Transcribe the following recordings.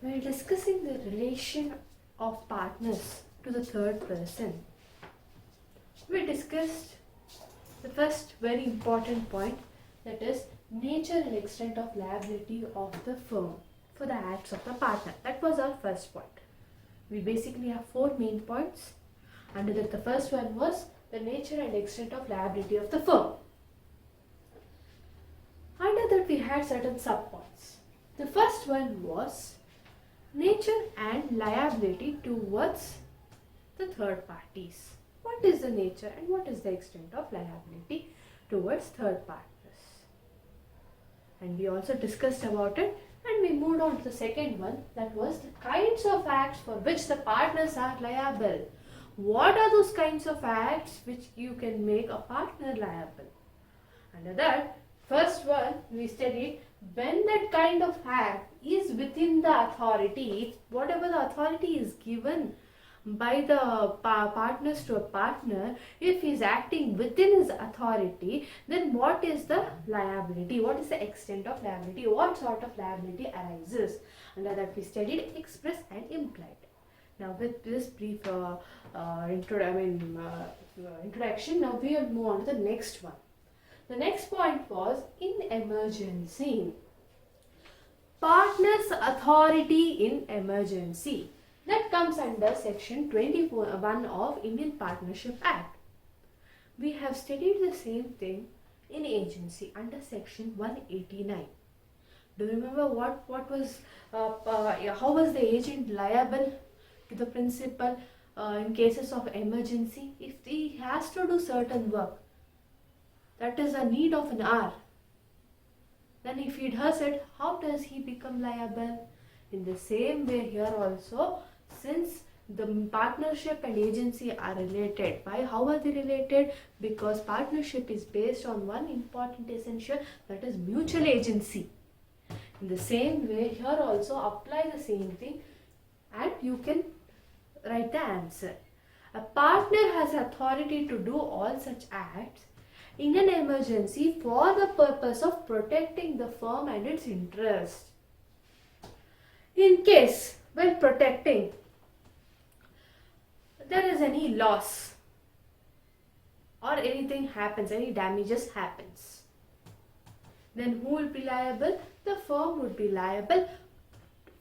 While discussing the relation of partners to the third person, we discussed the first very important point, that is nature and extent of liability of the firm for the acts of the partner. That was our first point. We basically have four main points. Under that, the first one was the nature and extent of liability of the firm. Under that, we had certain subpoints. The first one was nature and liability towards the third parties. What is the nature and what is the extent of liability towards third partners? And we also discussed about it, and we moved on to the second one, that was the kinds of acts for which the partners are liable. What are those kinds of acts which you can make a partner liable? Under that, first one we studied when that kind of act is within the authority, whatever the authority is given by the partners to a partner, if he is acting within his authority, then what is the liability? What is the extent of liability? What sort of liability arises? Under that we studied express and implied. Now with this brief introduction, now we will move on to the next one. The next point was in emergency. Partner's authority in emergency. That comes under section 21 of Indian Partnership Act. We have studied the same thing in agency under section 189. Do you remember what was how was the agent liable to the principal in cases of emergency? If he has to do certain work, that is a need of an hour, then if he does it, how does he become liable? In the same way here also, since the partnership and agency are related, why? How are they related? Because partnership is based on one important essential, that is mutual agency. In the same way here also apply the same thing and you can write the answer. A partner has authority to do all such acts in an emergency for the purpose of protecting the firm and its interest. In case, when protecting, there is any loss or anything happens, any damages happens, then who will be liable? The firm would be liable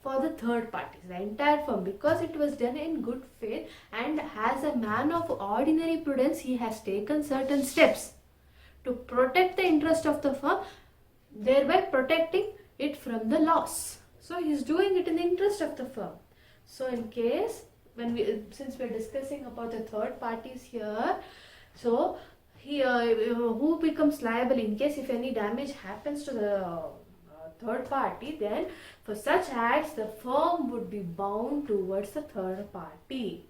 for the third parties, the entire firm, because it was done in good faith and as a man of ordinary prudence, he has taken certain steps to protect the interest of the firm, thereby protecting it from the loss. So he is doing it in the interest of the firm. So in case, since we are discussing about the third parties here, so here who becomes liable in case if any damage happens to the third party, then for such acts the firm would be bound towards the third party.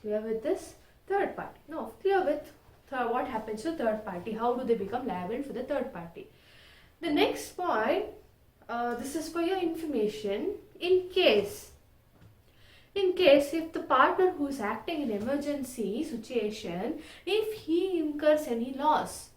Clear with this? Third party. No, clear with what happens to third party? How do they become liable for the third party? The next point, this is for your information. In case if the partner who is acting in emergency situation, if he incurs any loss,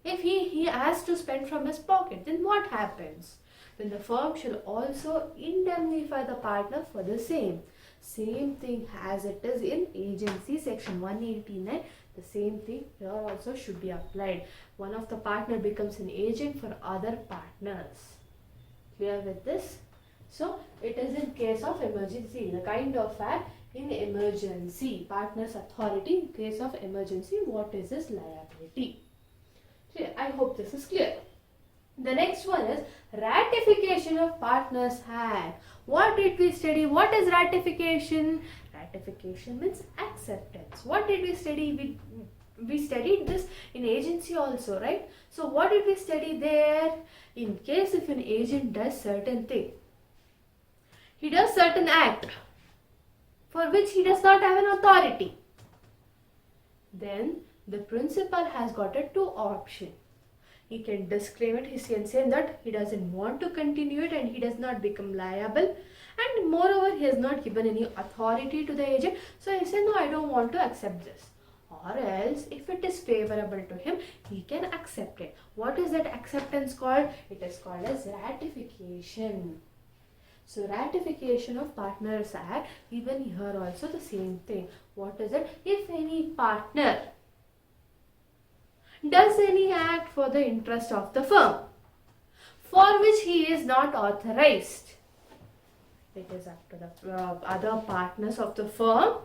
if he has to spend from his pocket, then what happens? Then the firm shall also indemnify the partner for the same. Same thing as it is in agency section 189. The same thing here also should be applied. One of the partner becomes an agent for other partners. Clear with this? So it is in case of emergency, the kind of act in emergency, partner's authority in case of emergency, what is his liability? Clear? I hope this is clear. The next one is ratification of partners act. What did we study? What is ratification? Ratification means acceptance. What did we study? We studied this in agency also, right? So what did we study there? In case if an agent does certain thing, he does certain act for which he does not have an authority, then the principal has got a two option. He can disclaim it, he can say that he doesn't want to continue it and he does not become liable, and moreover he has not given any authority to the agent, so he said no, I don't want to accept this. Or else if it is favorable to him, he can accept it. What is that acceptance called? It is called as ratification. So ratification of Partners Act, even here also the same thing. What is it? If any partner does any act for the interest of the firm for which he is not authorized, it is up to the other partners of the firm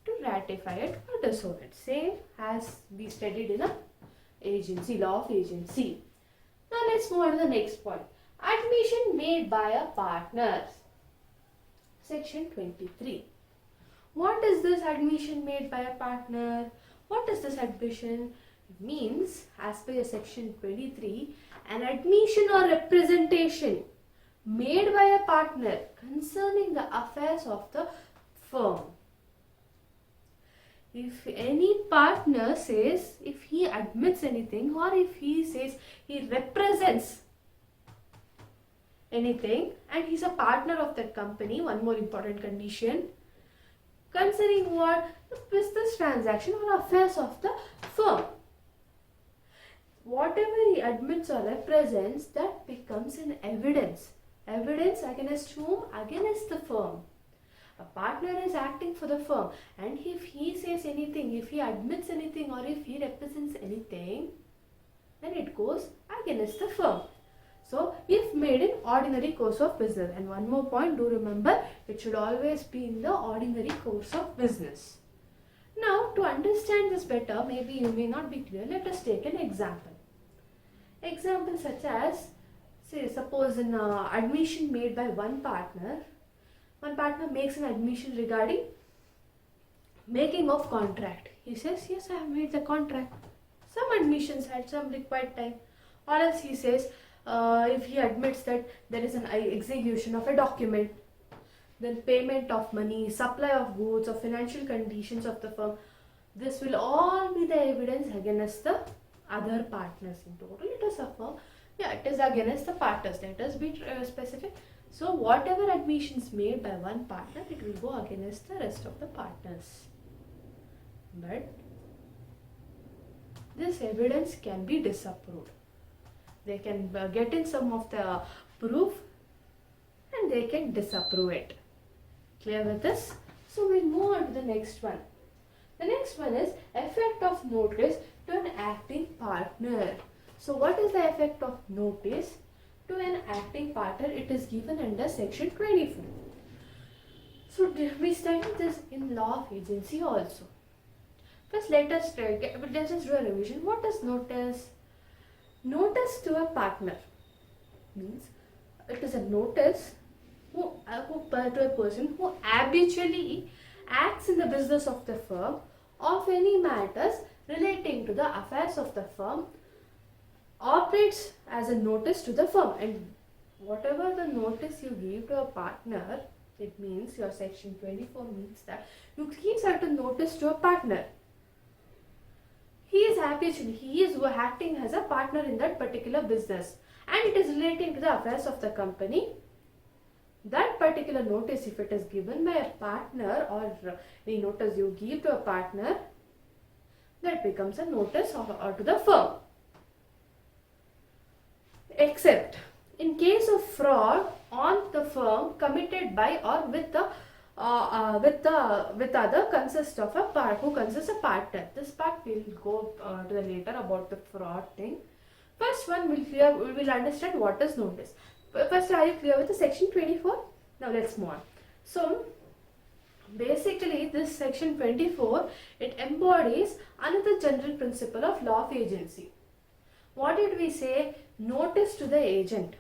to ratify it or disown it. Same as we studied in a agency, law of agency. Now let's move on to the next point. Admission made by a partner. Section 23. What is this admission made by a partner? What is this admission? It means, as per section 23, an admission or representation made by a partner concerning the affairs of the firm. If any partner says, if he admits anything or if he says he represents anything and he's a partner of that company, one more important condition, concerning what? The business transaction or affairs of the firm. Whatever he admits or represents, that becomes an evidence. Evidence against whom? Against the firm. A partner is acting for the firm, and if he says anything, if he admits anything or if he represents anything, then it goes against the firm. So, if made in ordinary course of business, and one more point, do remember, it should always be in the ordinary course of business. Now, to understand this better, maybe you may not be clear, let us take an example. Example such as, say, suppose an admission made by one partner makes an admission regarding making of contract. He says, yes, I have made the contract. Some admissions had some required time. Or else he says, if he admits that there is an execution of a document, then payment of money, supply of goods, or financial conditions of the firm, this will all be the evidence against the other partners. In total, it is a firm. Yeah, it is against the partners. Let us be specific. So, whatever admissions made by one partner, it will go against the rest of the partners. But this evidence can be disapproved. They can get in some of the proof and they can disapprove it. Clear with this? So, we'll move on to the next one. The next one is effect of notice to an acting partner. So, what is the effect of notice to an acting partner? It is given under section 24. So, we studied this in law of agency also. First, let us do a revision. What is notice? Notice to a partner means it is a notice to a person who habitually acts in the business of the firm of any matters relating to the affairs of the firm, operates as a notice to the firm, and whatever the notice you give to a partner, it means your section 24 means that you give certain notice to a partner. He is acting as a partner in that particular business and it is relating to the affairs of the company. That particular notice, if it is given by a partner or any notice you give to a partner, that becomes a notice or to the firm. Except in case of fraud on the firm committed by or with other consists of a part who consists a partner. This part we will go to the later about the fraud thing. First one we will understand what is notice. First, are you clear with the section 24? Now let's move on. So basically this section 24, it embodies another general principle of law of agency. What did we say? Notice to the agent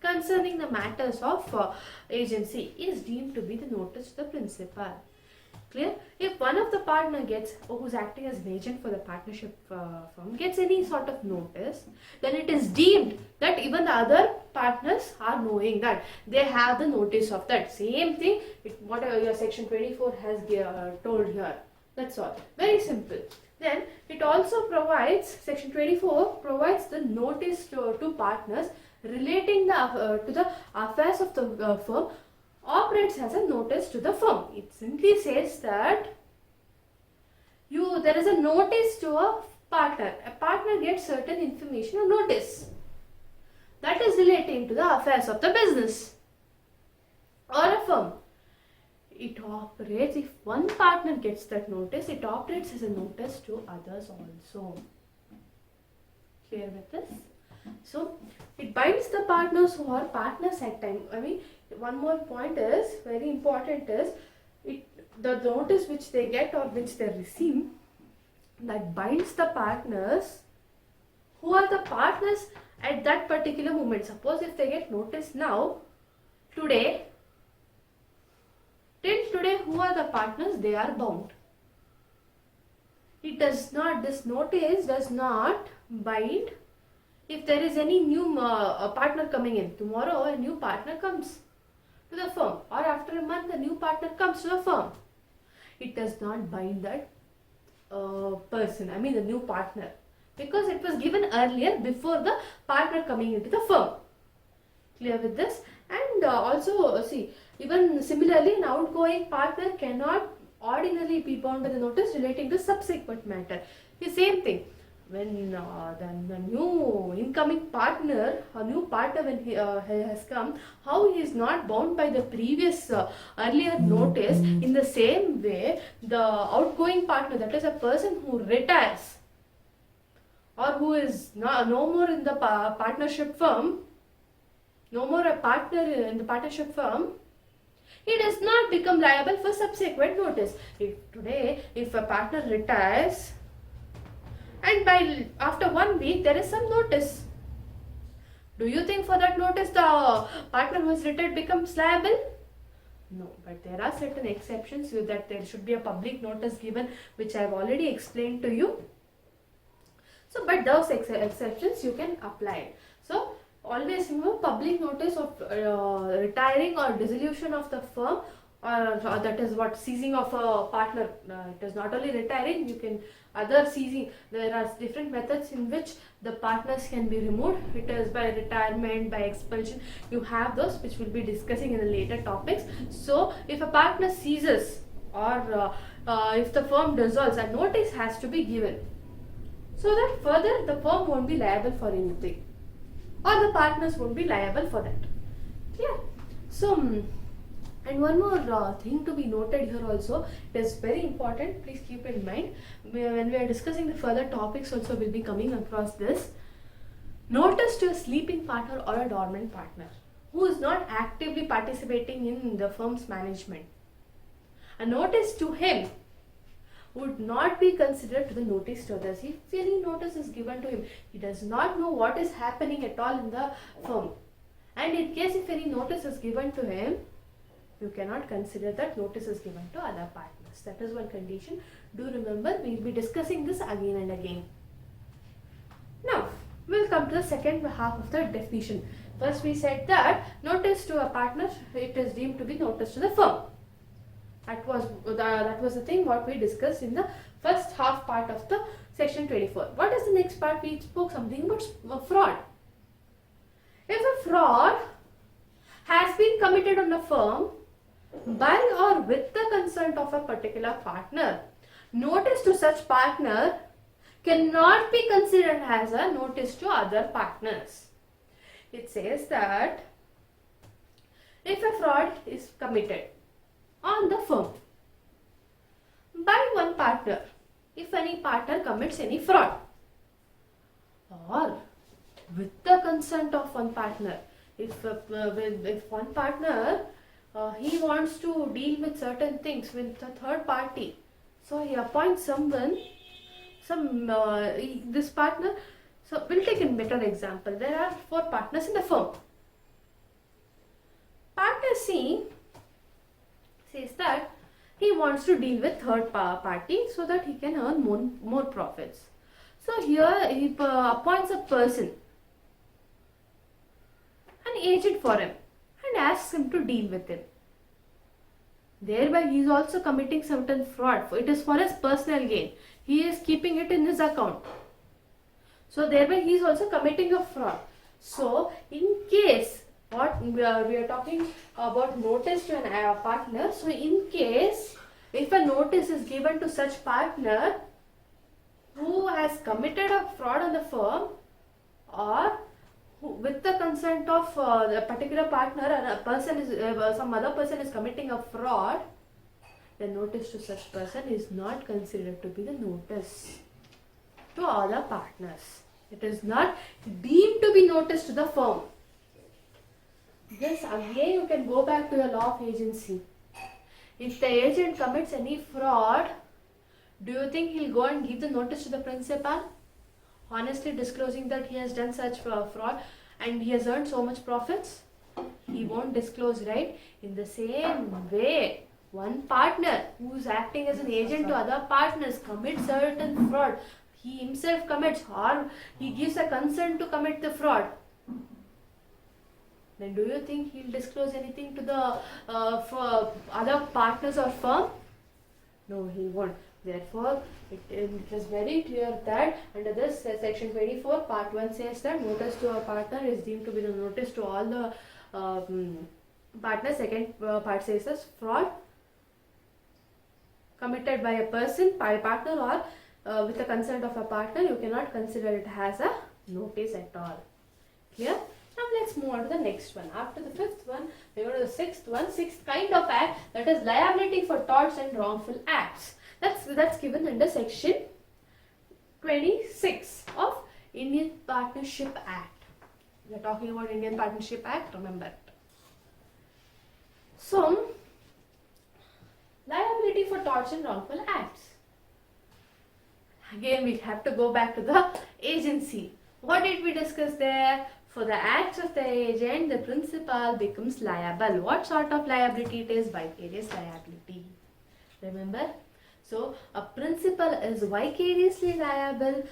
concerning the matters of agency is deemed to be the notice to the principal. Clear? If one of the partner who's acting as an agent for the partnership firm gets any sort of notice, then it is deemed that even the other partners are knowing that they have the notice of that. Same thing, whatever your section 24 has told here. That's all. Very simple. Then it also provides, section 24 provides the notice to partners relating to the affairs of the firm, operates as a notice to the firm. It simply says that there is a notice to a partner. A partner gets certain information or notice that is relating to the affairs of the business. operates, if one partner gets that notice, it operates as a notice to others also. Clear with this? So it binds the partners who are partners at time. I mean, one more point is very important is the notice which they get or which they receive, that binds the partners who are the partners at that particular moment. Suppose if they get notice now, today, till today, who are the partners? They are bound. It does not, this notice does not bind if there is any new partner coming in. Tomorrow a new partner comes to the firm, or after a month a new partner comes to the firm. It does not bind that person, I mean the new partner, because it was given earlier before the partner coming into the firm. Clear with this? And also see, even similarly, an outgoing partner cannot ordinarily be bound by the notice relating to subsequent matter. The same thing, when the new incoming partner, a new partner when he has come, how he is not bound by the previous earlier notice, in the same way the outgoing partner, that is a person who retires or who is no more in the partnership firm, no more a partner in the partnership firm, he does not become liable for subsequent notice. If a partner retires and after 1 week there is some notice, do you think for that notice the partner who is retired becomes liable? No, but there are certain exceptions, so that there should be a public notice given, which I have already explained to you. So, but those exceptions you can apply. So, always remember, public notice of retiring or dissolution of the firm, or that is what, ceasing of a partner. It is not only retiring, you can other ceasing. There are different methods in which the partners can be removed. It is by retirement, by expulsion. You have those which we'll be discussing in the later topics. So if a partner ceases or if the firm dissolves, a notice has to be given, so that further the firm won't be liable for anything, or the partners won't be liable for that. Yeah. So, and one more thing to be noted here also, it is very important, please keep in mind, when we are discussing the further topics also will be coming across this. Notice to a sleeping partner or a dormant partner who is not actively participating in the firm's management. A notice to him would not be considered to the notice to others. If any notice is given to him, he does not know what is happening at all in the firm. And in case if any notice is given to him, you cannot consider that notice is given to other partners. That is one condition. Do remember, we will be discussing this again and again. Now, we will come to the second half of the definition. First we said that notice to a partner, it is deemed to be notice to the firm. That was the thing what we discussed in the first half part of the section 24. What is the next part? We spoke something about fraud. If a fraud has been committed on a firm by or with the consent of a particular partner, notice to such partner cannot be considered as a notice to other partners. It says that if a fraud is committed on the firm by one partner, if any partner commits any fraud, or with the consent of one partner, if one partner he wants to deal with certain things with a third party, so he appoints someone, this partner. So we'll take a better example. There are 4 partners in the firm. Partner C says that he wants to deal with third party so that he can earn more profits. So here he appoints a person, an agent for him, and asks him to deal with him. Thereby he is also committing certain fraud. It is for his personal gain. He is keeping it in his account. So thereby he is also committing a fraud. So in case what we are talking about notice to a partner. So in case if a notice is given to such partner who has committed a fraud on the firm, or with the consent of the particular partner, and a person is some other person is committing a fraud, the notice to such person is not considered to be the notice to other partners. It is not deemed to be notice to the firm. This again you can go back to the law of agency. If the agent commits any fraud, do you think he'll go and give the notice to the principal? Honestly disclosing that he has done such fraud and he has earned so much profits? He won't disclose, right? In the same way, one partner who is acting as an agent to other partners commits certain fraud. He himself commits or he gives a consent to commit the fraud. Then do you think he'll disclose anything to the other partners or firm? No, he won't. Therefore, it is very clear that under this section 24, part 1 says that notice to a partner is deemed to be the notice to all the partners. Second part says this, fraud committed by a person, by a partner or with the consent of a partner, you cannot consider it as a notice at all. Clear? Now let's move on to the next one. After the fifth one, we go to the sixth one. Sixth kind of act, that is liability for torts and wrongful acts. That's given under section 26 of Indian Partnership Act. We are talking about Indian Partnership Act, remember it. So, liability for torts and wrongful acts. Again, we have to go back to the agency. What did we discuss there? For the acts of the agent, the principal becomes liable. What sort of liability it is? Vicarious liability. Remember? So, a principal is vicariously liable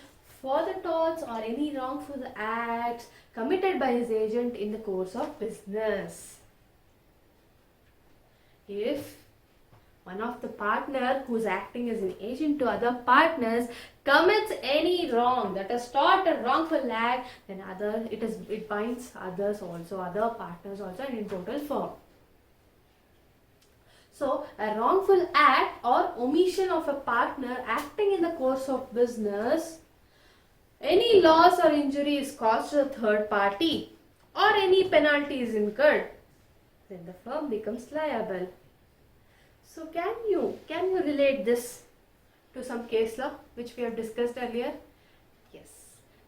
for the torts or any wrongful acts committed by his agent in the course of business. If one of the partner who is acting as an agent to other partners commits any wrong, that is tort or wrongful act, then it binds others also, other partners also, and in total firm. So a wrongful act or omission of a partner acting in the course of business, any loss or injury is caused to a third party or any penalty is incurred, then the firm becomes liable. So can you relate this to some case law which we have discussed earlier? Yes,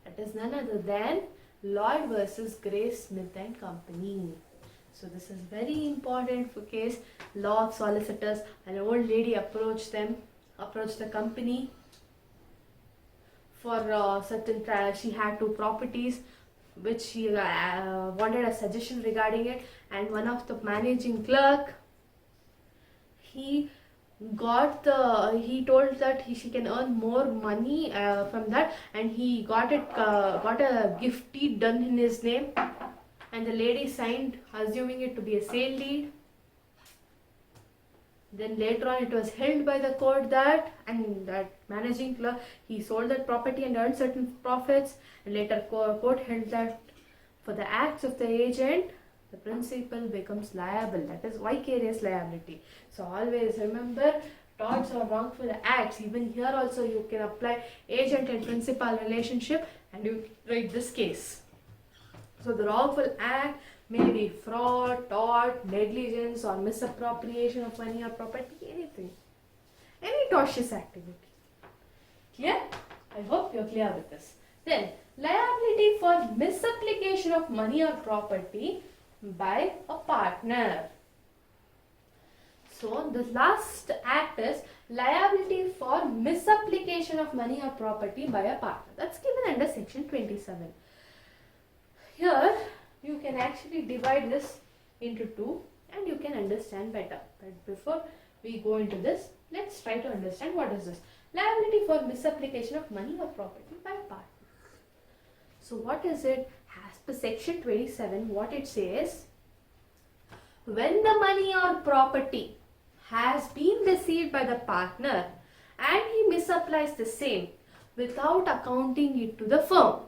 that is none other than Lloyd versus Grace Smith and Company. So this is very important for case law of solicitors. An old lady approached the company for certain trial. She had 2 properties which she wanted a suggestion regarding it, and one of the managing clerk, he told that she can earn more money from that, and he got a gift deed done in his name, and the lady signed assuming it to be a sale deed. Then later on it was held by the court that managing clerk, he sold that property and earned certain profits, and later court held that for the acts of the agent the principal becomes liable. That is vicarious liability. So always remember, torts or wrongful acts, even here also you can apply agent and principal relationship and you write this case. So the wrongful act may be fraud, tort, negligence or misappropriation of money or property, anything. Any tortious activity. Clear? I hope you are clear with this. Then, liability for misapplication of money or property by a partner. So, the last act is liability for misapplication of money or property by a partner. That's given under section 27. Here, you can actually divide this into 2 and you can understand better. But before we go into this, let's try to understand what is this. Liability for misapplication of money or property by a partner. So what is it? As per section 27, what it says, when the money or property has been received by the partner and he misapplies the same without accounting it to the firm.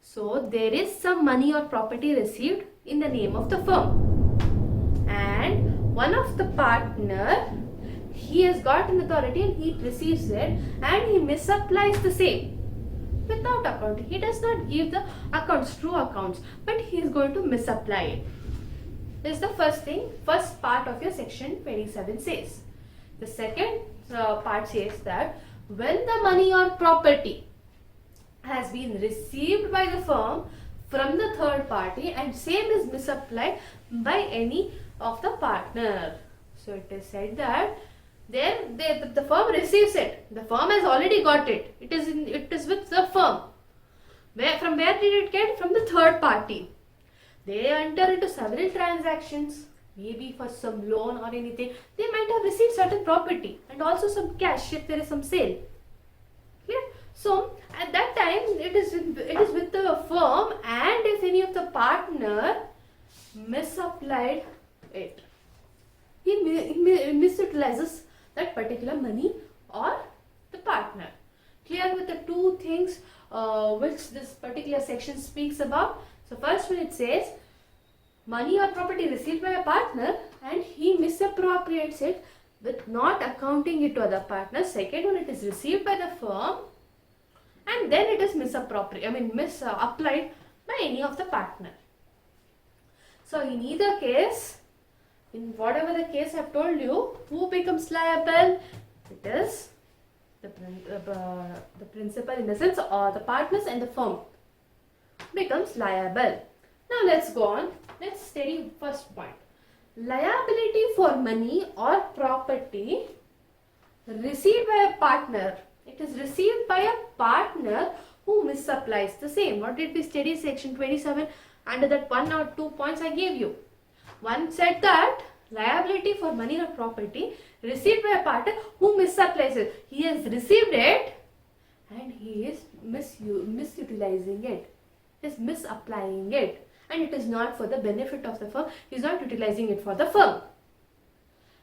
So there is some money or property received in the name of the firm, and one of the partner, he has got an authority and he receives it and he misapplies the same without accounting. He does not give the accounts, true accounts, but he is going to misapply it. This is the first thing, first part of your section 27 says. The second part says that when the money or property has been received by the firm from the third party and same is misapplied by any of the partner. So it is said that the firm receives it. The firm has already got it. It is with the firm. From where did it get? From the third party. They enter into several transactions, maybe for some loan or anything. They might have received certain property and also some cash if there is some sale. Clear? So at that time it is with the firm, and if any of the partner misapplied it, he misutilizes that particular money or the partner. Clear with the two things which this particular section speaks about. So first one, it says money or property received by a partner and he misappropriates it with not accounting it to other partners. Second one, it is received by the firm and then it is misapplied by any of the partner. So in either case, in whatever the case I have told you, who becomes liable? It is the principal, in the sense, or the partners and the firm becomes liable. Now let's go on. Let's study first point. Liability for money or property received by a partner. It is received by a partner who misapplies the same. What did we study? Section 27. Under that 1 or 2 points I gave you. One said that liability for money or property received by a partner who misapplies it. He has received it and he is misutilizing it. He is misapplying it. And it is not for the benefit of the firm. He is not utilizing it for the firm.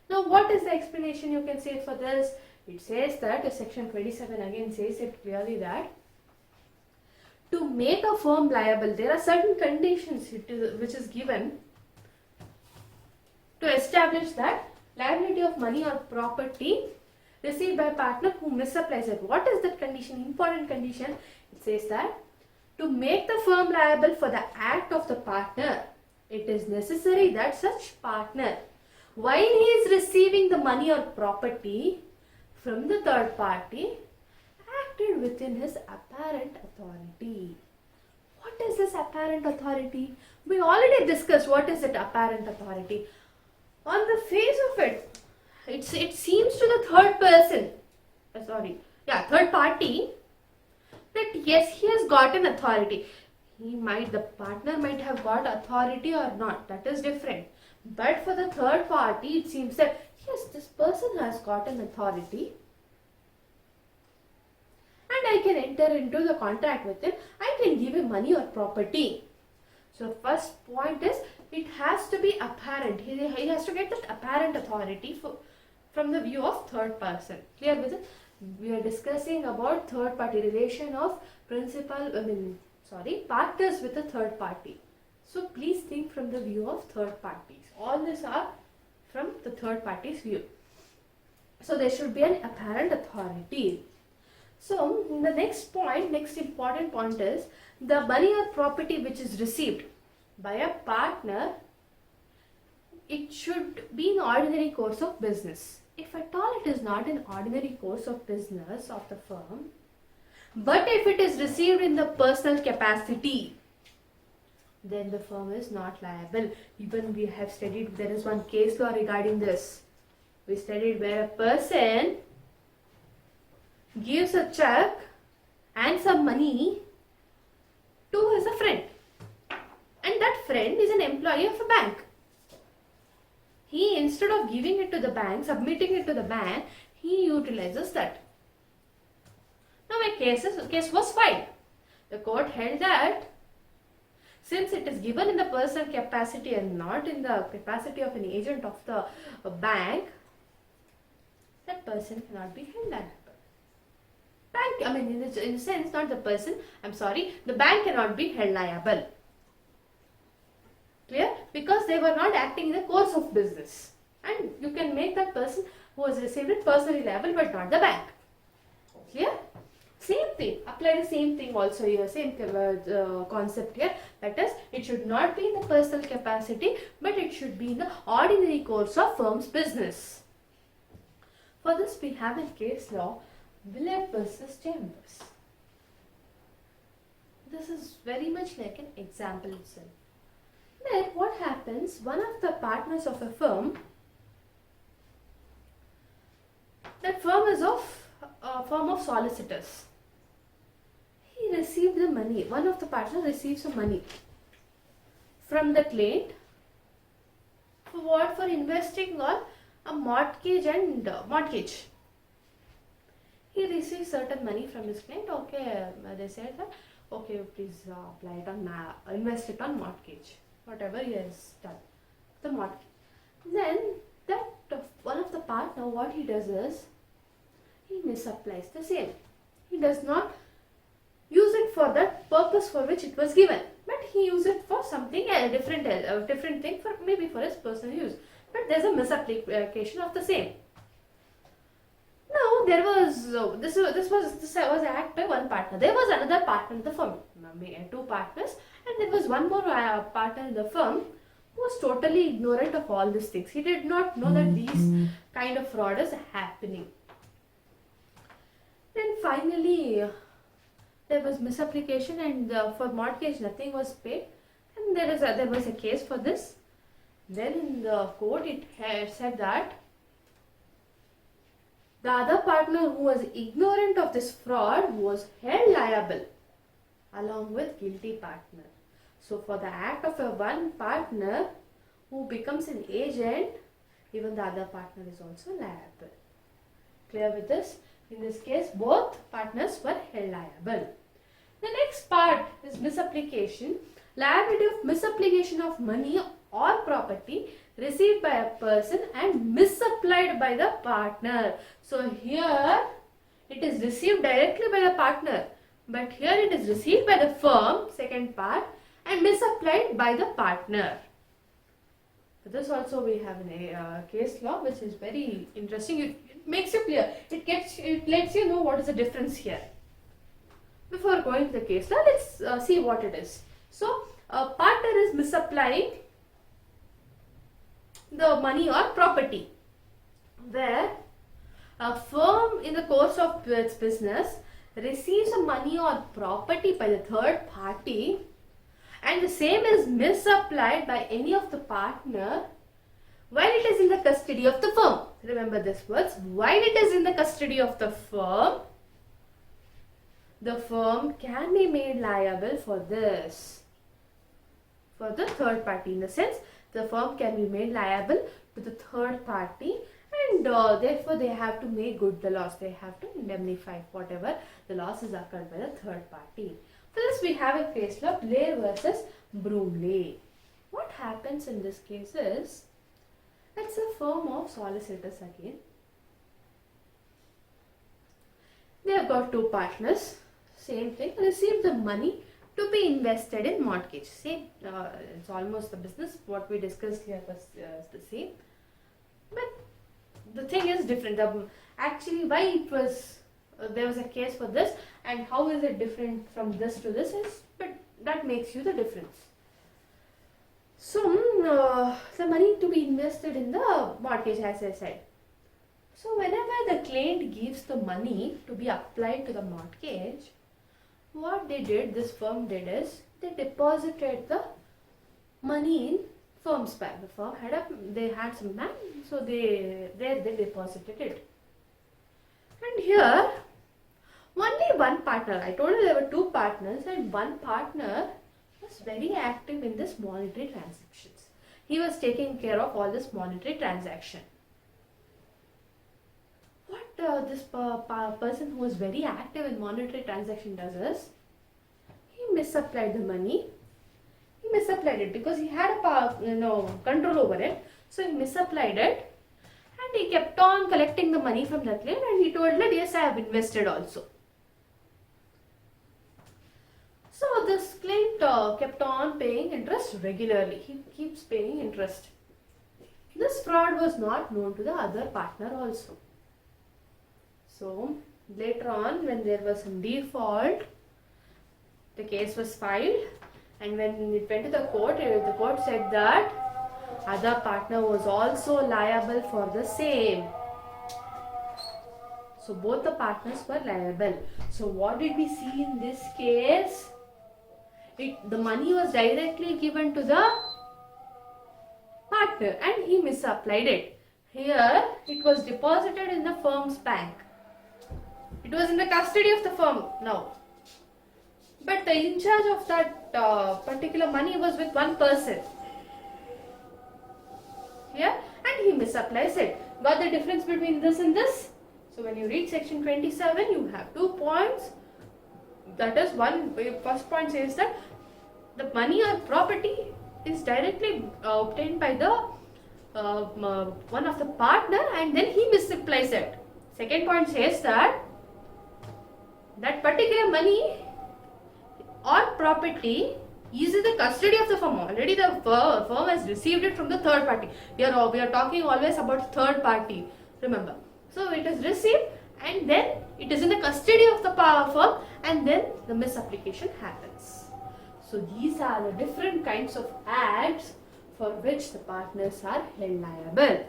Now what is the explanation you can say for this? It says that section 27 again says it clearly that to make a firm liable, there are certain conditions which is given to establish that liability of money or property received by a partner who misapplies it. What is that condition? Important condition. It says that to make the firm liable for the act of the partner, it is necessary that such partner, while he is receiving the money or property from the third party, acted within his apparent authority. What is this apparent authority? We already discussed what is it apparent authority. On the face of it, it seems to the third person, third party, that yes, he has got an authority. The partner might have got authority or not, that is different. But for the third party, it seems that yes, this person has got an authority and I can enter into the contract with him. I can give him money or property. So first point is, it has to be apparent. He has to get that apparent authority from the view of third person. Clear with it? We are discussing about third party relation of partners with a third party. So please think from the view of third parties. All these are from the third party's view. So there should be an apparent authority. So the next important point is the money or property which is received by a partner, it should be in ordinary course of business. If at all it is not in ordinary course of business of the firm, but if it is received in the personal capacity, then the firm is not liable. Even we have studied, there is one case law regarding this. We studied where a person gives a check and some money to his friend, and that friend is an employee of a bank. He, instead of giving it to the bank, submitting it to the bank, he utilizes that. Now a case was filed. The court held that since it is given in the personal capacity and not in the capacity of an agent of the bank, that person cannot be held liable. In a sense, not the person, the bank cannot be held liable. Clear? Because they were not acting in the course of business. And you can make that person who has received it personally liable, but not the bank. Clear? Same thing. Apply the same thing also here. Same concept here. That is, it should not be in the personal capacity, but it should be in the ordinary course of firm's business. For this we have in case law Willett versus Chambers. This is very much like an example itself. Then what happens, one of the partners of a firm, that firm is of a firm of solicitors. He received the money, one of the partners receives some money from the client. For what? For investing on a mortgage and mortgage. He receives certain money from his client. Okay, they said that, okay, please apply it on, invest it on mortgage. Whatever he has done, the mortgage. Then that one of the partner, what he does is, he misapplies the same. He does not use it for that purpose for which it was given, but he uses it for something different thing, for maybe for his personal use. But there's a misapplication of the same. Now there was this was act by one partner. There was another partner in the firm, two partners, and there was one more partner in the firm who was totally ignorant of all these things. He did not know that these kind of fraud is happening. Then finally there was misapplication, and for mortgage nothing was paid, and there was a case for this. Then in the court it had said that the other partner who was ignorant of this fraud was held liable along with guilty partner. So for the act of a one partner who becomes an agent, even the other partner is also liable. Clear with this? In this case, both partners were held liable. The next part is misapplication. Liability of misapplication of money or property received by a person and misapplied by the partner. So here it is received directly by the partner, but here it is received by the firm, second part, and misapplied by the partner. For this also we have a case law which is very interesting. It makes you clear. It lets you know what is the difference here. Before going to the case law, let's see what it is. So a partner is misapplying the money or property, where a firm in the course of its business receives some money or property by the third party, and the same is misapplied by any of the partner while it is in the custody of the firm. Remember this words, while it is in the custody of the firm can be made liable for this, for the third party. In the sense, the firm can be made liable to the third party, and therefore they have to make good the loss. They have to indemnify whatever the loss is occurred by the third party. For this we have a case law, Blair versus Bromley. What happens in this case is, it's a firm of solicitors again. They have got two partners, same thing, receive the money to be invested in mortgage. Same, it's almost the business. What we discussed here was the same, but the thing is different. Actually, why it was there was a case for this, and how is it different from this to this is, but that makes you the difference. So the money to be invested in the mortgage, as I said. So whenever the client gives the money to be applied to the mortgage, what they did, this firm did is, they deposited the money in firm's bank. The firm they had some bank, so they deposited it. And here, only one partner, I told you there were two partners, and one partner was very active in this monetary transactions. He was taking care of all this monetary transaction. What this person who was very active in monetary transaction does is, he misapplied the money. He misapplied it because he had a control over it. So he misapplied it, and he kept on collecting the money from that client, and he told that yes, I have invested also. So this client kept on paying interest regularly. He keeps paying interest. This fraud was not known to the other partner also. So later on, when there was some default, the case was filed, and when it went to the court said that other partner was also liable for the same. So both the partners were liable. So what did we see in this case? The money was directly given to the partner and he misapplied it. Here it was deposited in the firm's bank. It was in the custody of the firm now. But the in charge of that particular money was with one person. Here, and he misapplies it. Got the difference between this and this? So when you read section 27, you have 2 points. That is first point says that the money or property is directly obtained by the one of the partner and then he misapplies it. Second point says that particular money or property is in the custody of the firm. Already the firm has received it from the third party. We are talking always about third party. Remember. So it is received and then it is in the custody of the firm and then the misapplication happens. So these are the different kinds of acts for which the partners are held liable.